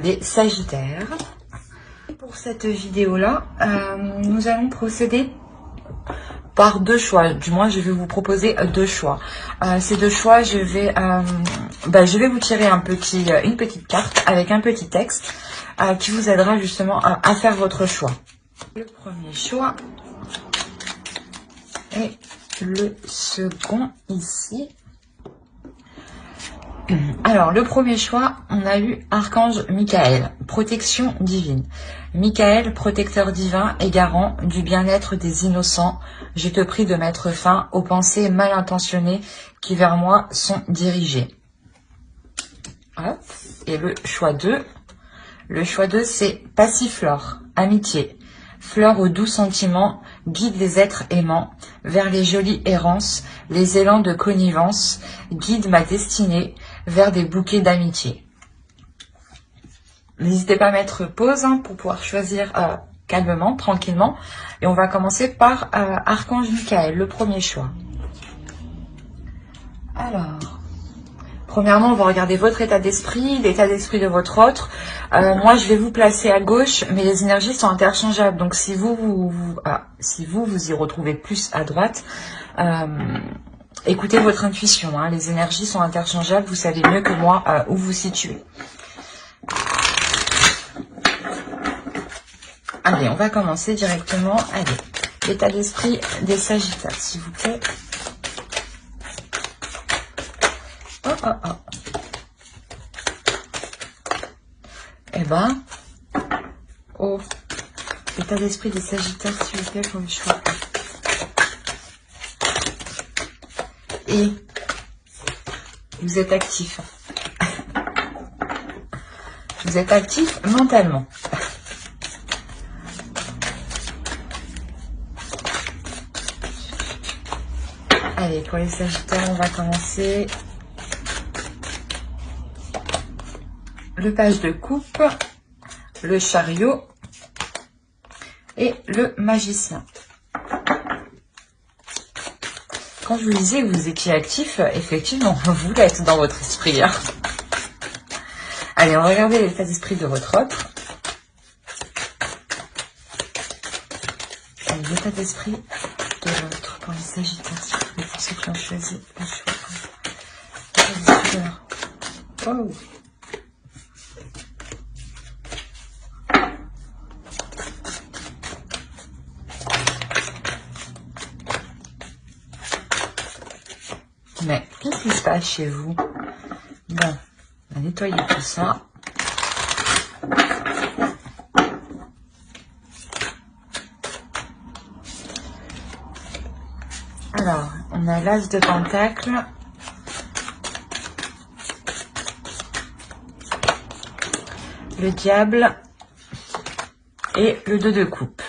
Les Sagittaires. Pour cette vidéo-là, nous allons procéder par deux choix. Du moins, je vais vous proposer deux choix. Ces deux choix, je vais vous tirer une petite carte avec un petit texte qui vous aidera justement à faire votre choix. Le premier choix et le second ici. Alors, le premier choix, on a eu Archange Michael, protection divine. Michael, protecteur divin et garant du bien-être des innocents, je te prie de mettre fin aux pensées mal intentionnées qui vers moi sont dirigées. Hop. Et le choix 2, c'est Passiflore, amitié. Fleur aux doux sentiments, guide les êtres aimants vers les jolies errances, les élans de connivence, guide ma destinée vers des bouquets d'amitié. N'hésitez pas à mettre pause pour pouvoir choisir calmement, tranquillement. Et on va commencer par Archange Michael, le premier choix. Alors, premièrement, on va regarder votre état d'esprit, l'état d'esprit de votre autre. Moi, je vais vous placer à gauche, mais les énergies sont interchangeables. Donc, si vous y retrouvez plus à droite, écoutez votre intuition. Les énergies sont interchangeables. Vous savez mieux que moi où vous situez. Allez, on va commencer directement. Allez, l'état d'esprit des Sagittaires, s'il vous plaît. Eh ben, l'état d'esprit des Sagittaires, s'il vous plaît, pour le choix. Et vous êtes actif. Vous êtes actif mentalement. Allez, pour les Sagittaires, on va commencer. Le page de coupe, le chariot et le magicien. Quand je vous disais que vous étiez actif, effectivement, vous l'êtes dans votre esprit. Allez, on va regarder l'état d'esprit de votre autre. L'état d'esprit de l'autre pour les Sagittaires, s'il vous plaît, pour ceux qui ont choisi le choix. L'état d'esprit de leur... Oh. Mais qu'est-ce qui se passe chez vous? Bon, on va nettoyer tout ça. Alors, on a l'As de Pentacle. Le Diable. Et le 2 de coupe.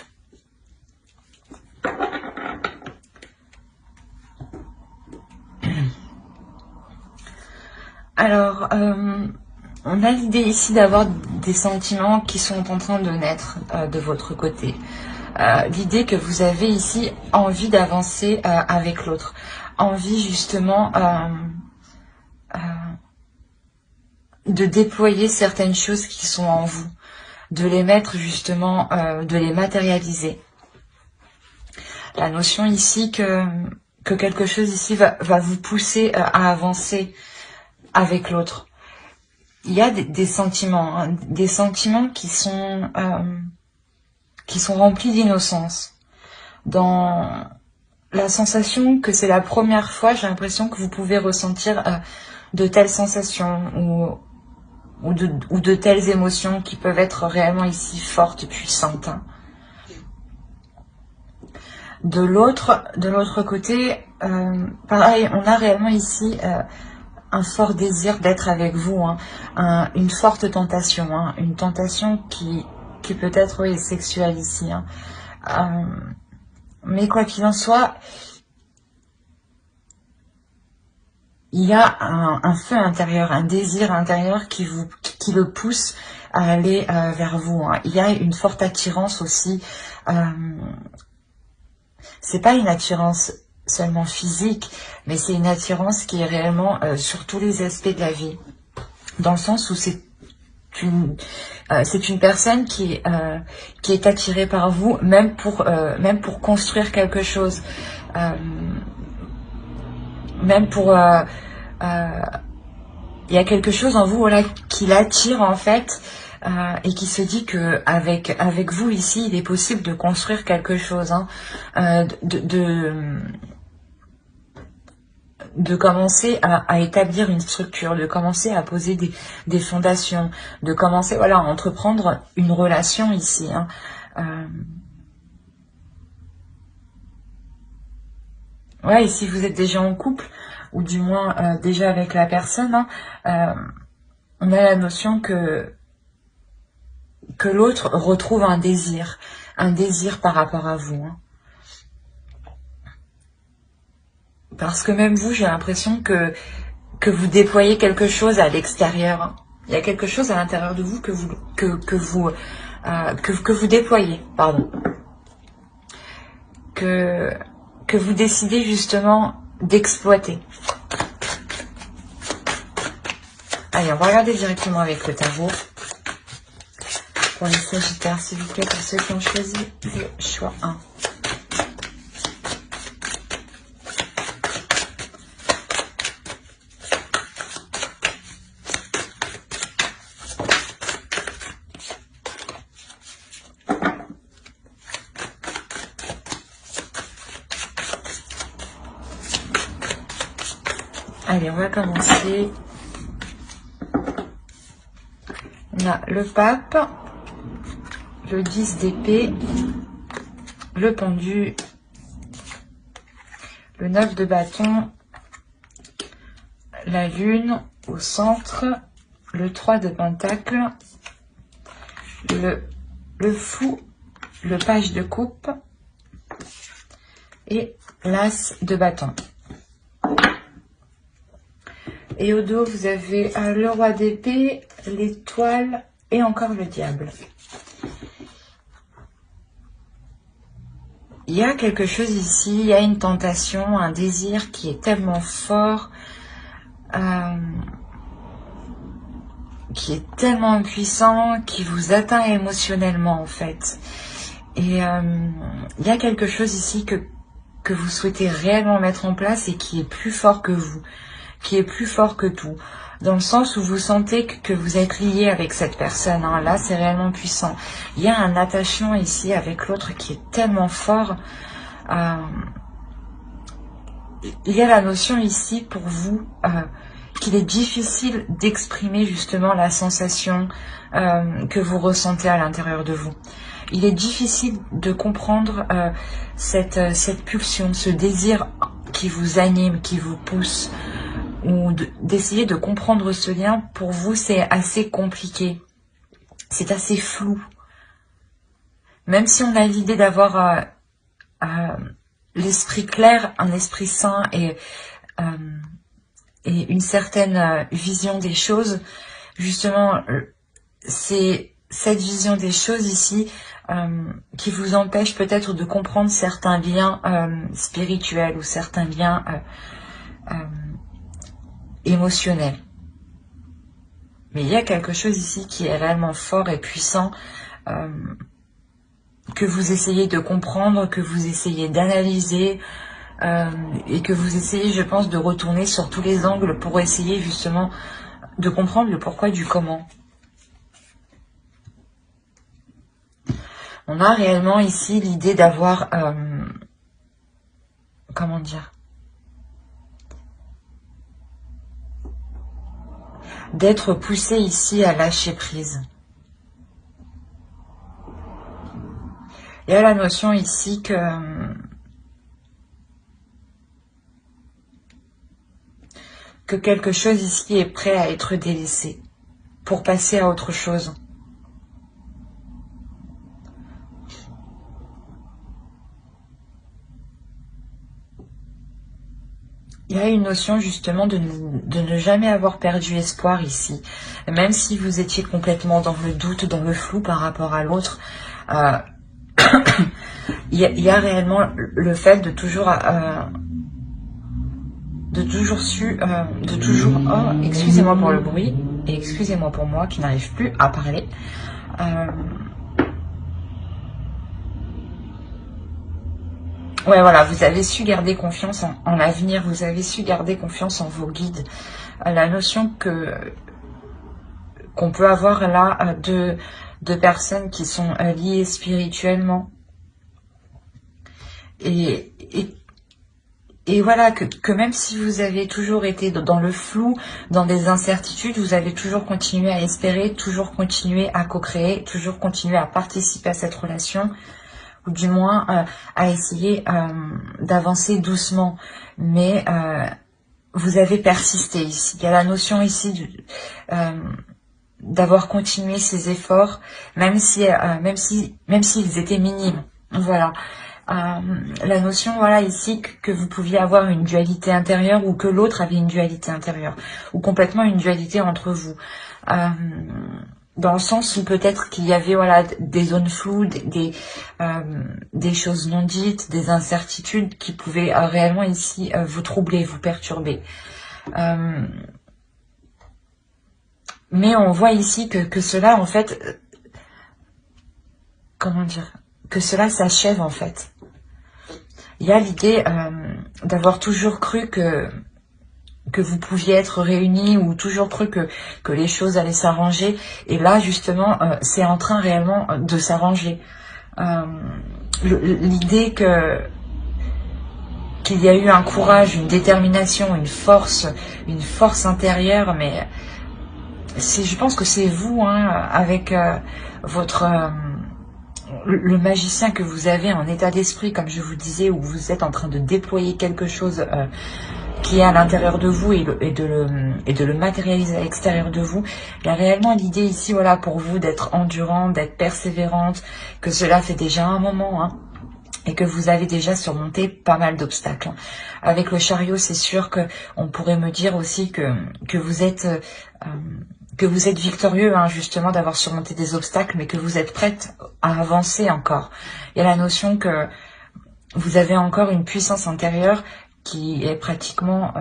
Alors, on a l'idée ici d'avoir des sentiments qui sont en train de naître de votre côté. L'idée que vous avez ici envie d'avancer avec l'autre. Envie justement de déployer certaines choses qui sont en vous. De les mettre justement, de les matérialiser. La notion ici que quelque chose ici va vous pousser à avancer avec l'autre. Il y a des sentiments, des sentiments qui sont remplis d'innocence. Dans la sensation que c'est la première fois, j'ai l'impression que vous pouvez ressentir de telles sensations ou de telles émotions qui peuvent être réellement ici fortes, puissantes. De l'autre côté, pareil, on a réellement ici un fort désir d'être avec vous, une forte tentation, une tentation qui peut être sexuelle ici. Mais quoi qu'il en soit, il y a un feu intérieur, un désir intérieur qui le pousse à aller vers vous. Il y a une forte attirance aussi. C'est pas une attirance seulement physique, mais c'est une attirance qui est réellement sur tous les aspects de la vie. Dans le sens où c'est c'est une personne qui est attirée par vous, même pour construire quelque chose, même pour il y a quelque chose en vous, voilà, qui l'attire en fait, et qui se dit que avec vous ici, il est possible de construire quelque chose, hein, de commencer à établir une structure, de commencer à poser des fondations, de commencer, voilà, à entreprendre une relation ici, hein. Ouais, et si vous êtes déjà en couple, ou du moins déjà avec la personne, hein, on a la notion que l'autre retrouve un désir par rapport à vous, hein. Parce que même vous, j'ai l'impression que vous déployez quelque chose à l'extérieur, hein. Il y a quelque chose à l'intérieur de vous que vous déployez, pardon. Que vous décidez justement d'exploiter. Allez, on va regarder directement avec le tarot. Pour les Sagittaires, s'il vous plaît, pour ceux qui ont choisi le choix 1. Allez, on va commencer. On a le pape, le 10 d'épée, le pendu, le 9 de bâton, la lune au centre, le 3 de pentacle, le fou, le page de coupe et l'as de bâton. Et au dos, vous avez le roi d'épée, l'étoile et encore le diable. Il y a quelque chose ici, il y a une tentation, un désir qui est tellement fort, qui est tellement puissant, qui vous atteint émotionnellement en fait. Et il y a quelque chose ici que vous souhaitez réellement mettre en place et qui est plus fort que vous, qui est plus fort que tout, dans le sens où vous sentez que vous êtes lié avec cette personne, hein. Là, c'est réellement puissant. Il y a un attachement ici avec l'autre qui est tellement fort. Il y a la notion ici pour vous qu'il est difficile d'exprimer justement la sensation que vous ressentez à l'intérieur de vous. Il est difficile de comprendre cette pulsion, ce désir qui vous anime, qui vous pousse, ou d'essayer de comprendre ce lien. Pour vous, c'est assez compliqué, c'est assez flou. Même si on a l'idée d'avoir l'esprit clair, un esprit sain et une certaine vision des choses, justement, c'est cette vision des choses ici qui vous empêche peut-être de comprendre certains liens spirituels ou certains liens émotionnel. Mais il y a quelque chose ici qui est réellement fort et puissant, que vous essayez de comprendre, que vous essayez d'analyser, et que vous essayez, je pense, de retourner sur tous les angles pour essayer justement de comprendre le pourquoi du comment. On a réellement ici l'idée d'avoir, comment dire, d'être poussé ici à lâcher prise. Il y a la notion ici que quelque chose ici est prêt à être délaissé pour passer à autre chose. Il y a une notion justement de ne jamais avoir perdu espoir ici. Même si vous étiez complètement dans le doute, dans le flou par rapport à l'autre, il y a réellement le fait de toujours oh, excusez-moi pour le bruit. Et excusez-moi pour moi qui n'arrive plus à parler. Ouais, voilà, vous avez su garder confiance en l'avenir, vous avez su garder confiance en vos guides. La notion qu'on peut avoir là de personnes qui sont liées spirituellement. Et voilà, que même si vous avez toujours été dans le flou, dans des incertitudes, vous avez toujours continué à espérer, toujours continué à co-créer, toujours continué à participer à cette relation, ou du moins à essayer d'avancer doucement. Mais vous avez persisté ici. Il y a la notion ici d'avoir continué ces efforts, même s'ils étaient minimes. Voilà. La notion, voilà, ici, que vous pouviez avoir une dualité intérieure ou que l'autre avait une dualité intérieure, ou complètement une dualité entre vous. Dans le sens où peut-être qu'il y avait, voilà, des zones floues, des choses non dites, des incertitudes qui pouvaient réellement ici vous troubler, vous perturber. Mais on voit ici que cela, en fait, comment dire, que cela s'achève, en fait. Il y a l'idée d'avoir toujours cru que vous pouviez être réunis ou toujours cru que les choses allaient s'arranger. Et là, justement, c'est en train réellement de s'arranger. L'idée qu'il y a eu un courage, une détermination, une force intérieure, mais je pense que c'est vous, hein, avec votre... le magicien que vous avez en état d'esprit, comme je vous disais, où vous êtes en train de déployer quelque chose qui est à l'intérieur de vous et de le matérialiser à l'extérieur de vous. Il y a réellement l'idée ici, voilà, pour vous d'être endurante, d'être persévérante, que cela fait déjà un moment, hein, et que vous avez déjà surmonté pas mal d'obstacles. Avec le chariot, c'est sûr que on pourrait me dire aussi que vous êtes victorieux, hein, justement, d'avoir surmonté des obstacles, mais que vous êtes prête à avancer encore. Il y a la notion que vous avez encore une puissance intérieure qui est pratiquement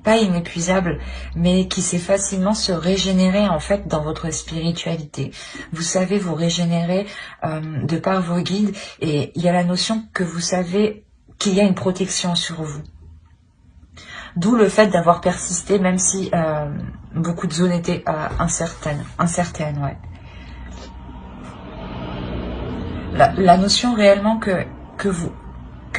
pas inépuisable, mais qui sait facilement se régénérer, en fait, dans votre spiritualité. Vous savez vous régénérer de par vos guides, et il y a la notion que vous savez qu'il y a une protection sur vous. D'où le fait d'avoir persisté, même si beaucoup de zones étaient incertaines, ouais. La notion réellement que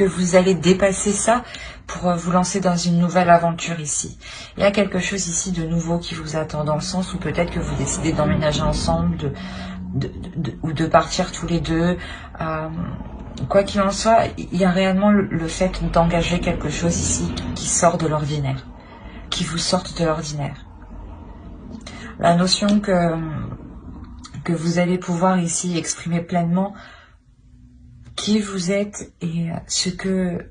vous allez dépasser ça pour vous lancer dans une nouvelle aventure ici. Il y a quelque chose ici de nouveau qui vous attend, dans le sens où peut-être que vous décidez d'emménager ensemble, ou de partir tous les deux. Quoi qu'il en soit, il y a réellement le fait d'engager quelque chose ici qui sort de l'ordinaire, qui vous sorte de l'ordinaire. La notion que vous allez pouvoir ici exprimer pleinement qui vous êtes et ce que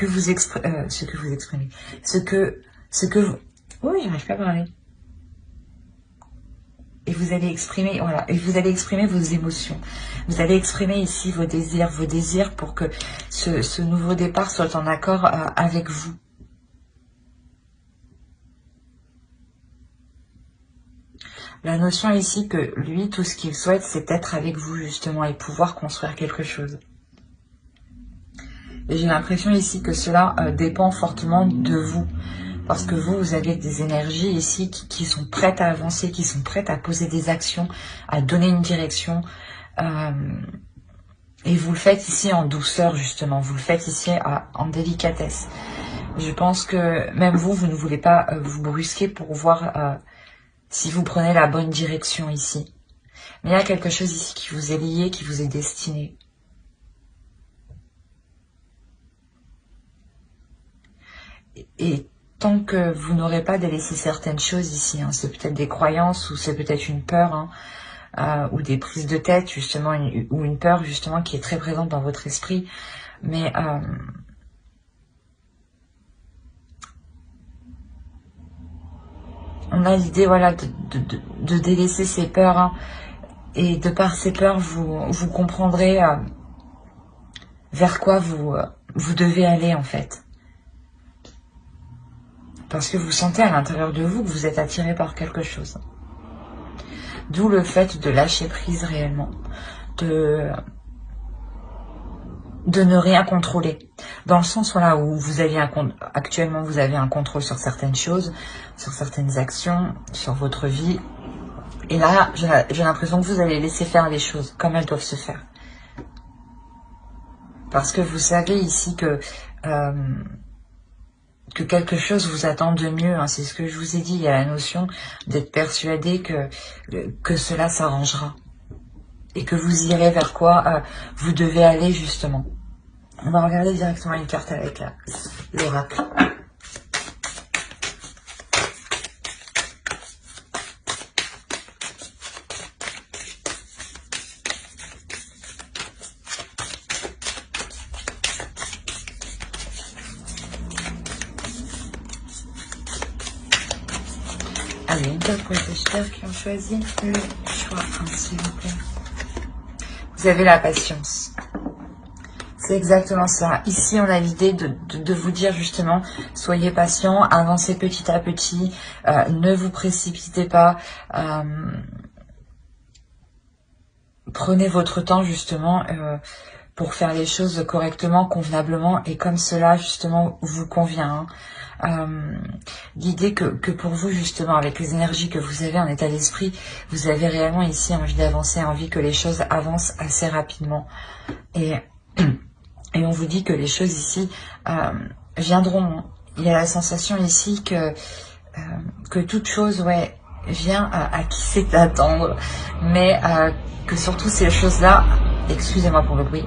vous exprimez, oui, j'arrive pas à parler. Et vous allez exprimer, voilà, et vous allez exprimer vos émotions. Vous allez exprimer ici vos désirs pour que ce nouveau départ soit en accord avec vous. La notion ici que lui, tout ce qu'il souhaite, c'est être avec vous, justement, et pouvoir construire quelque chose. Et j'ai l'impression ici que cela dépend fortement de vous. Parce que vous avez des énergies ici qui sont prêtes à avancer, qui sont prêtes à poser des actions, à donner une direction. Et vous le faites ici en douceur, justement. Vous le faites ici en délicatesse. Je pense que même vous ne voulez pas vous brusquer pour voir si vous prenez la bonne direction ici. Mais il y a quelque chose ici qui vous est lié, qui vous est destiné. Et tant que vous n'aurez pas délaissé certaines choses ici, hein, c'est peut-être des croyances, ou c'est peut-être une peur, hein, ou des prises de tête, justement, ou une peur, justement, qui est très présente dans votre esprit. Mais on a l'idée, voilà, de délaisser ces peurs, hein, et de par ces peurs, vous comprendrez vers quoi vous devez aller, en fait. Parce que vous sentez à l'intérieur de vous que vous êtes attiré par quelque chose. D'où le fait de lâcher prise réellement. De ne rien contrôler. Dans le sens voilà, où vous avez actuellement vous avez un contrôle sur certaines choses, sur certaines actions, sur votre vie. Et là, j'ai l'impression que vous allez laisser faire les choses comme elles doivent se faire. Parce que vous savez ici que quelque chose vous attend de mieux. Hein. C'est ce que je vous ai dit. Il y a la notion d'être persuadé que cela s'arrangera. Et que vous irez vers quoi vous devez aller justement. On va regarder directement une carte avec l'oracle. Allez, une carte pour les acheteurs qui ont choisi le choix 1, s'il vous plaît. Vous avez la patience. C'est exactement ça. Ici, on a l'idée de vous dire justement, soyez patient, avancez petit à petit, ne vous précipitez pas, prenez votre temps justement pour faire les choses correctement, convenablement et comme cela justement vous convient. L'idée que pour vous justement, avec les énergies que vous avez en état d'esprit, vous avez réellement ici envie d'avancer, envie que les choses avancent assez rapidement. Et on vous dit que les choses ici viendront. Il y a la sensation ici que toute chose vient à qui sait attendre. Mais que surtout ces choses-là, excusez-moi pour le bruit,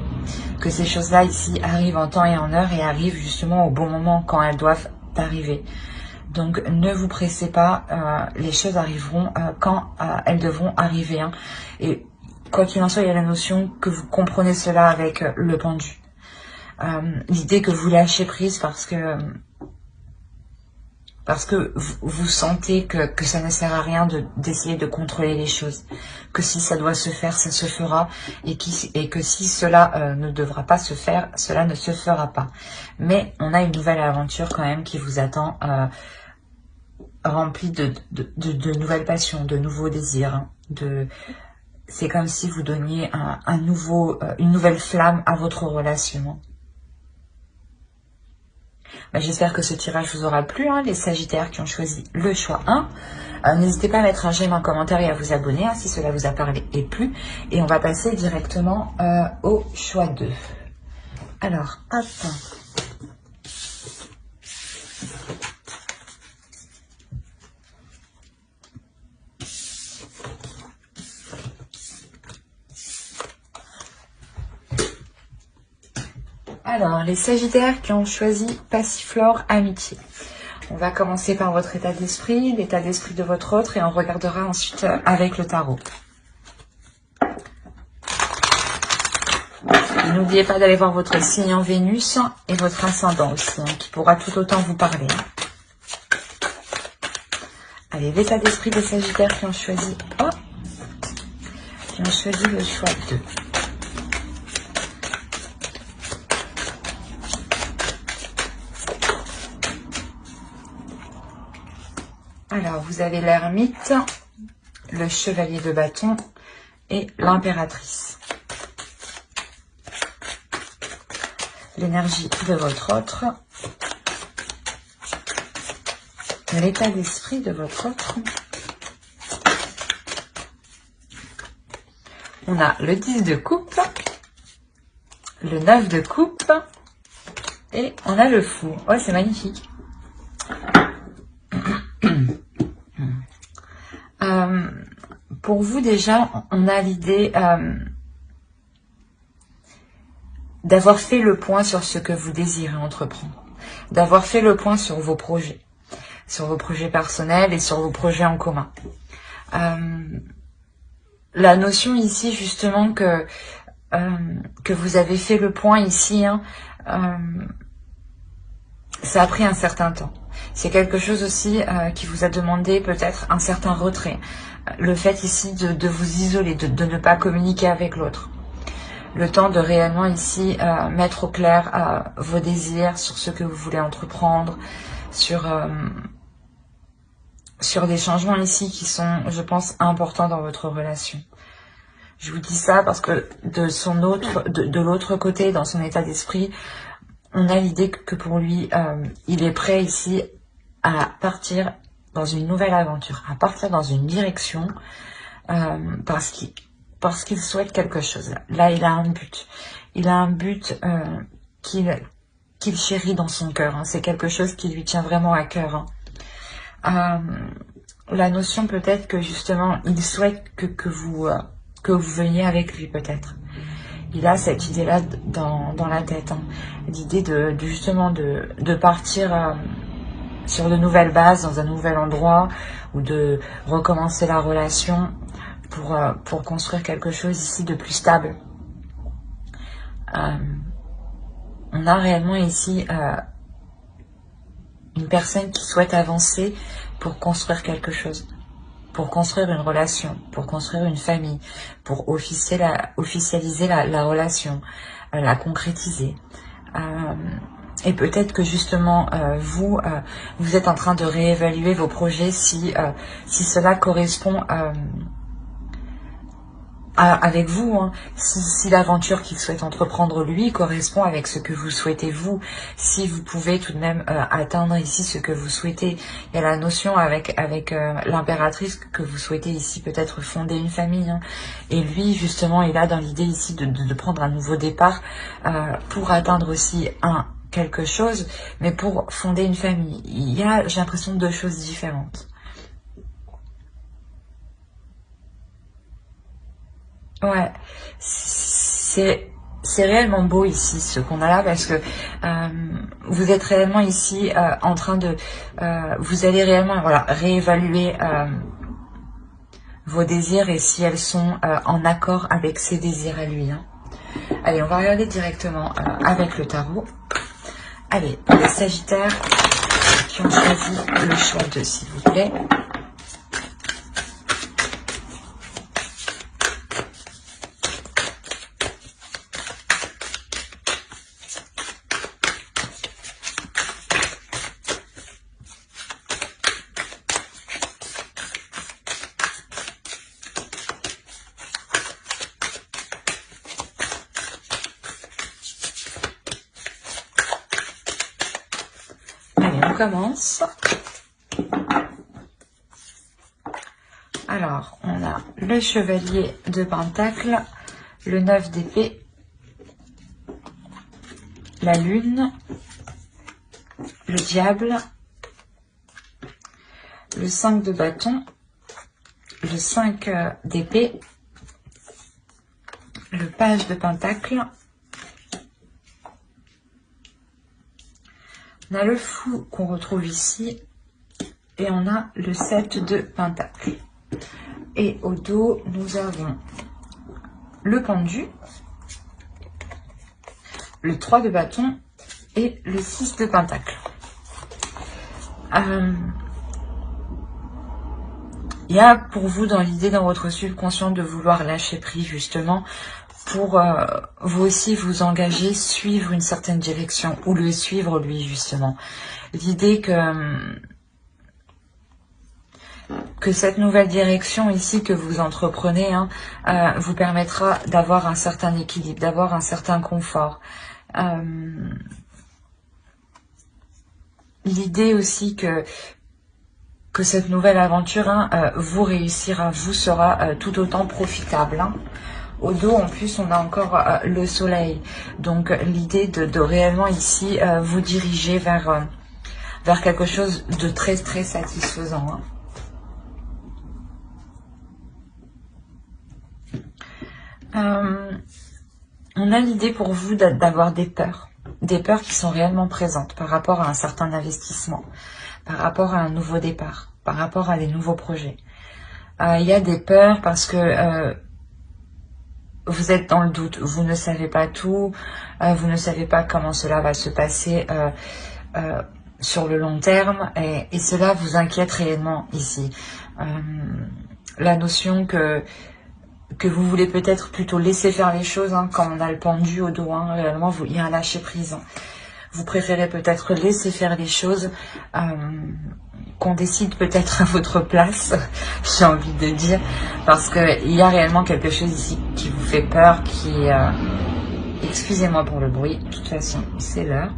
que ces choses-là ici arrivent en temps et en heure et arrivent justement au bon moment quand elles doivent arriver. Donc ne vous pressez pas, les choses arriveront quand elles devront arriver. Hein. Et quoi qu'il en soit, il y a la notion que vous comprenez cela avec le pendu. L'idée que vous lâchez prise parce que vous sentez que ça ne sert à rien d'essayer de contrôler les choses, que si ça doit se faire, ça se fera, et que si cela ne devra pas se faire, cela ne se fera pas. Mais on a une nouvelle aventure quand même qui vous attend, remplie de nouvelles passions, de nouveaux désirs. Hein, c'est comme si vous donniez une nouvelle flamme à votre relation. J'espère que ce tirage vous aura plu, hein, les Sagittaires qui ont choisi le choix 1. N'hésitez pas à mettre un j'aime, un commentaire et à vous abonner si cela vous a parlé et plu. Et on va passer directement au choix 2. Alors, hop. Alors, les Sagittaires qui ont choisi Passiflore Amitié. On va commencer par votre état d'esprit, l'état d'esprit de votre autre, et on regardera ensuite avec le tarot. N'oubliez pas d'aller voir votre signe en Vénus et votre ascendant aussi, hein, qui pourra tout autant vous parler. Allez, l'état d'esprit des Sagittaires qui ont choisi le choix 2. Alors, vous avez l'ermite, le chevalier de bâton et l'impératrice. L'énergie de votre autre. L'état d'esprit de votre autre. On a le 10 de coupe, le 9 de coupe et on a le fou. Ouais, c'est magnifique. Pour vous déjà, on a l'idée d'avoir fait le point sur ce que vous désirez entreprendre, d'avoir fait le point sur vos projets personnels et sur vos projets en commun. La notion ici justement que vous avez fait le point ici, hein, ça a pris un certain temps. C'est quelque chose aussi qui vous a demandé peut-être un certain retrait. Le fait ici de vous isoler, de ne pas communiquer avec l'autre. Le temps de réellement ici mettre au clair vos désirs sur ce que vous voulez entreprendre, sur sur des changements ici qui sont, je pense, importants dans votre relation. Je vous dis ça parce que de l'autre côté, dans son état d'esprit, on a l'idée que pour lui, il est prêt ici à partir dans une nouvelle aventure, à partir dans une direction, parce qu'il souhaite quelque chose. Là, il a un but. Il a un but qu'il chérit dans son cœur. Hein. C'est quelque chose qui lui tient vraiment à cœur. Hein. La notion peut-être que justement, il souhaite que vous veniez avec lui peut-être. Il a cette idée-là dans la tête. Hein. L'idée justement de partir sur de nouvelles bases, dans un nouvel endroit, ou de recommencer la relation pour construire quelque chose ici de plus stable. On a réellement ici une personne qui souhaite avancer pour construire quelque chose, pour construire une relation, pour construire une famille, pour officialiser la relation, la concrétiser. Et peut-être que justement, vous êtes en train de réévaluer vos projets si cela correspond avec vous, hein. Si l'aventure qu'il souhaite entreprendre lui correspond avec ce que vous souhaitez vous, si vous pouvez tout de même atteindre ici ce que vous souhaitez. Il y a la notion avec l'impératrice que vous souhaitez ici peut-être fonder une famille, hein. Et lui justement il a dans l'idée ici de prendre un nouveau départ pour atteindre aussi quelque chose, mais pour fonder une famille. Il y a, j'ai l'impression, deux choses différentes. Ouais, c'est réellement beau ici ce qu'on a là parce que vous êtes réellement ici en train de vous allez réellement réévaluer vos désirs et si elles sont en accord avec ses désirs à lui. Hein. Allez, on va regarder directement avec le tarot. Allez, pour les Sagittaires qui ont choisi le choix de s'il vous plaît. Commence. Alors, on a le chevalier de Pentacle, le 9 d'épée, la lune, le diable, le 5 de bâton, le 5 d'épée, le page de Pentacle, on a le fou qu'on retrouve ici et on a le 7 de Pentacle. Et au dos, nous avons le pendu, le 3 de bâton et le 6 de Pentacle. Il y a pour vous dans l'idée dans votre subconscient de vouloir lâcher prise justement pour vous aussi vous engager, suivre une certaine direction ou le suivre lui justement. L'idée que cette nouvelle direction ici que vous entreprenez vous permettra d'avoir un certain équilibre, d'avoir un certain confort. L'idée aussi que cette nouvelle aventure vous réussira, vous sera tout autant profitable. Au dos, en plus, on a encore le soleil. Donc, l'idée de réellement ici vous diriger vers quelque chose de très, très satisfaisant. On a l'idée pour vous d'avoir des peurs qui sont réellement présentes par rapport à un certain investissement, par rapport à un nouveau départ, par rapport à des nouveaux projets. Il y a des peurs parce que vous êtes dans le doute, vous ne savez pas tout, vous ne savez pas comment cela va se passer sur le long terme et cela vous inquiète réellement ici. La notion que vous voulez peut-être plutôt laisser faire les choses, quand on a le pendu au dos, réellement il y a un lâcher prise. Vous préférez peut-être laisser faire les choses qu'on décide peut-être à votre place, j'ai envie de dire, parce qu'il y a réellement quelque chose ici qui vous fait peur, qui... excusez-moi pour le bruit, de toute façon, c'est l'heure.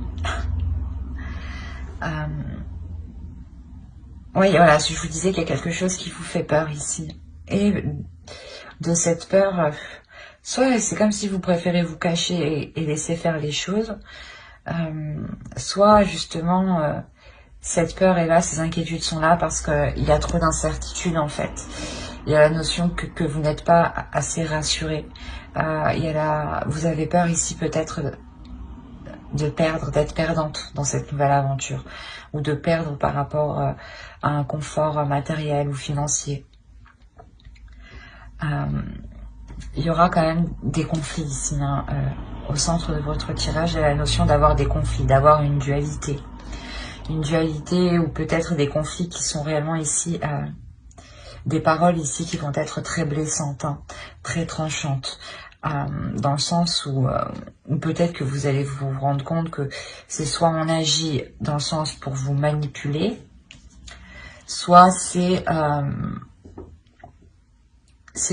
Oui, voilà, je vous disais qu'il y a quelque chose qui vous fait peur ici. Et de cette peur, soit c'est comme si vous préférez vous cacher et laisser faire les choses, soit justement... cette peur est là, ces inquiétudes sont là parce qu'il y a trop d'incertitudes en fait. Il y a la notion que vous n'êtes pas assez rassuré. Vous avez peur ici peut-être de perdre, d'être perdante dans cette nouvelle aventure. Ou de perdre par rapport à un confort matériel ou financier. Il y aura quand même des conflits ici. Hein, au centre de votre tirage, il y a la notion d'avoir des conflits, d'avoir une dualité. Une dualité ou peut-être des conflits qui sont réellement ici, des paroles ici qui vont être très blessantes, hein, très tranchantes, dans le sens où peut-être que vous allez vous rendre compte que c'est soit on agit dans le sens pour vous manipuler, soit c'est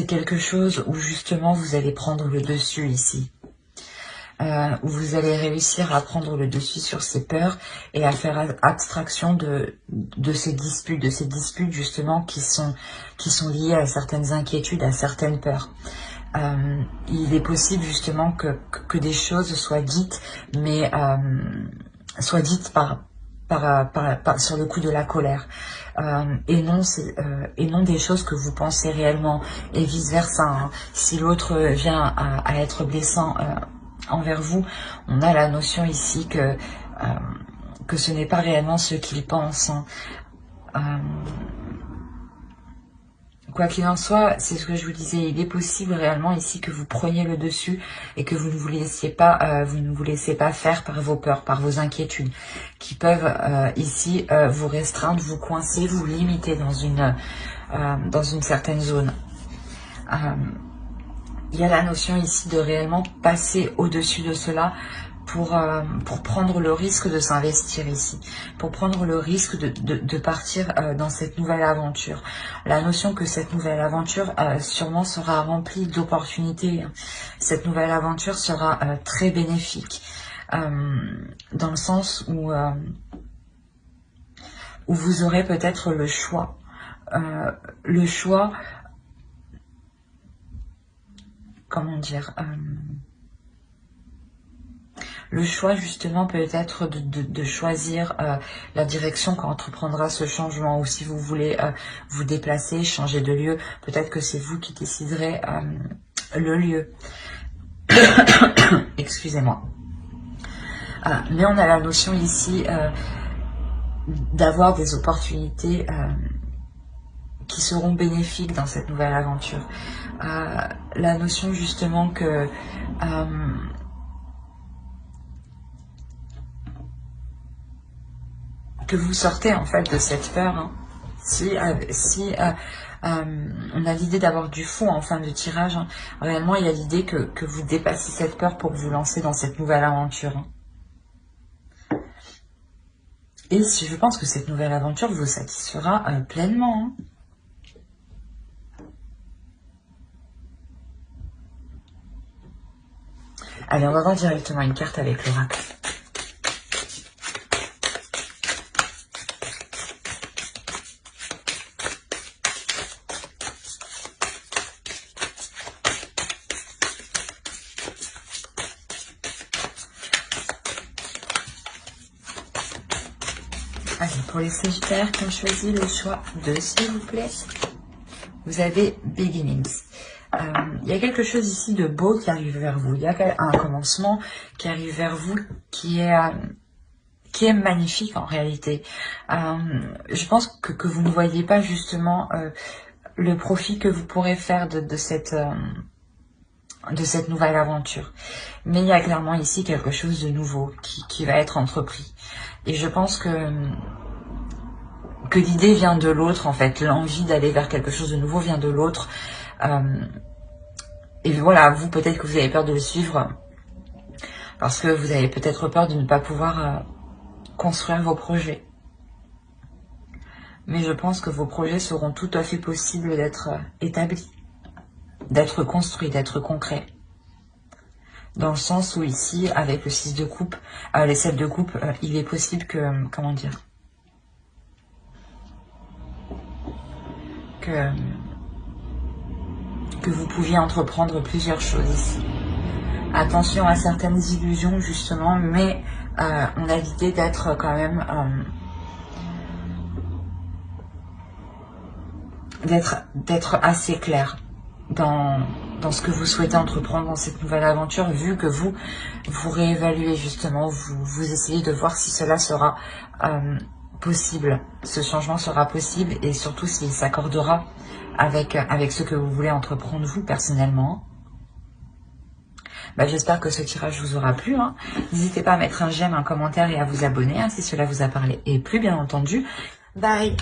quelque chose où justement vous allez prendre le dessus ici. Où vous allez réussir à prendre le dessus sur ces peurs et à faire abstraction de ces disputes justement qui sont liées à certaines inquiétudes, à certaines peurs. Il est possible justement que des choses soient dites, mais soient dites sur le coup de la colère. Et non des choses que vous pensez réellement, et vice versa. Hein. Si l'autre vient à être blessant envers vous, on a la notion ici que ce n'est pas réellement ce qu'il pense. Hein. Quoi qu'il en soit, c'est ce que je vous disais, il est possible réellement ici que vous preniez le dessus et que vous ne vous laissiez pas faire par vos peurs, par vos inquiétudes, qui peuvent ici vous restreindre, vous coincer, vous limiter dans une certaine zone. Il y a la notion ici de réellement passer au-dessus de cela pour prendre le risque de s'investir ici, pour prendre le risque de partir dans cette nouvelle aventure. La notion que cette nouvelle aventure sûrement sera remplie d'opportunités. Cette nouvelle aventure sera très bénéfique, dans le sens où vous aurez peut-être le choix. Comment dire, le choix justement peut-être de choisir la direction qu'entreprendra ce changement, ou si vous voulez vous déplacer, changer de lieu, peut-être que c'est vous qui déciderez le lieu. Excusez-moi. Mais on a la notion ici d'avoir des opportunités qui seront bénéfiques dans cette nouvelle aventure. La notion justement que vous sortez en fait de cette peur. Hein. Si on a l'idée d'avoir du fond en fin de tirage, hein, réellement il y a l'idée que vous dépassez cette peur pour vous lancer dans cette nouvelle aventure. Hein. Et je pense que cette nouvelle aventure vous satisfera pleinement. Hein. Allez, on va voir directement une carte avec l'oracle. Allez, pour les Sagittaires qui ont choisi le choix 2, s'il vous plaît, vous avez Beginnings. Il y a quelque chose ici de beau qui arrive vers vous. Il y a un commencement qui arrive vers vous qui est magnifique en réalité. Je pense que vous ne voyez pas justement le profit que vous pourrez faire de cette nouvelle aventure. Mais il y a clairement ici quelque chose de nouveau qui va être entrepris. Et je pense que l'idée vient de l'autre en fait. L'envie d'aller vers quelque chose de nouveau vient de l'autre. Et voilà, vous peut-être que vous avez peur de le suivre parce que vous avez peut-être peur de ne pas pouvoir construire vos projets. Mais je pense que vos projets seront tout à fait possibles d'être établis, d'être construits, d'être concrets. Dans le sens où ici, avec le 6 de coupe, les 7 de coupe, il est possible que, comment dire, que vous pouviez entreprendre plusieurs choses ici. Attention à certaines illusions justement, mais on a l'idée d'être quand même, d'être assez clair dans ce que vous souhaitez entreprendre dans cette nouvelle aventure, vu que vous réévaluez justement, vous essayez de voir si cela sera possible, ce changement sera possible et surtout s'il s'accordera avec ce que vous voulez entreprendre vous personnellement. J'espère que ce tirage vous aura plu. N'hésitez pas à mettre un j'aime, un commentaire et à vous abonner si cela vous a parlé et plu bien entendu. Bye.